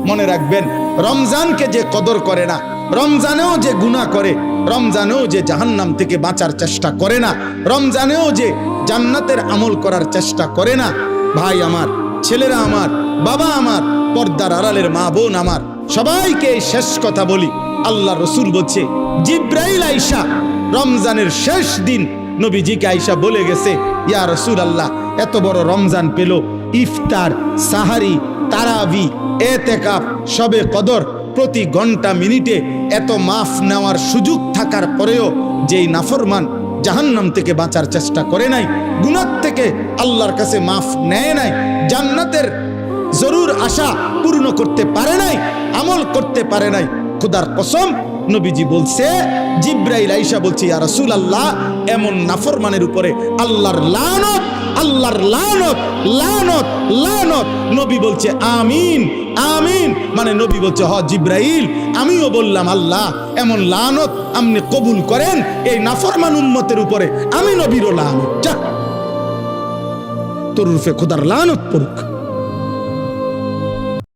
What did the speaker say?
মনে রাখবেন, রমজানকে যে কদর করে না, রমজানেও যে গুনাহ করে, রমজানেও যে জাহান্নাম থেকে বাঁচার চেষ্টা করে না, রমজানেও যে জান্নাতের আমল করার চেষ্টা করে না, ভাই আমার, ছেলেরা আমার, বাবা আমার, পর্দার আড়ালের মা বোন আমার, সবাইকে এই শেষ কথা বলি। আল্লাহ রসুল বলছে, জিব্রাইল আইসা রমজানের শেষ দিন নবীজিকে আইসা বলে গেছে, ইয়া রসুল আল্লাহ, এত বড় রমজান পেল, ইফতার, সাহারি, তারাবি, এতেকাফ, শবে কদর, প্রতি ঘন্টা মিনিটে এত মাফ নেওয়ার সুযোগ থাকার পরেও যেই নাফরমান জাহান্নাম থেকে বাঁচার চেষ্টা করে নাই, গুনাহ থেকে আল্লাহর কাছে মাফ নেয় নাই, জান্নাতের জরুর আশা পূর্ণ করতে পারে নাই, আমল করতে পারে নাই, খোদার কসম নবীজি বলছে, জিব্রাইল আইসা বলছে, ইয়া রাসূলুল্লাহ, এমন নাফরমানের উপরে আল্লাহর লানত, আল্লাহর লানত, লানত, লানত। নবী বলছে আমিন, আমিন। মানে নবী বলছে, হ জিব্রাইল, আমিও বললাম আল্লাহ, এমন লানত আপনি কবুল করেন এই নাফরমান উম্মতের উপরে, আমি নবীরও লানত, যা তোর রূপে খোদার লানত পড়ুক।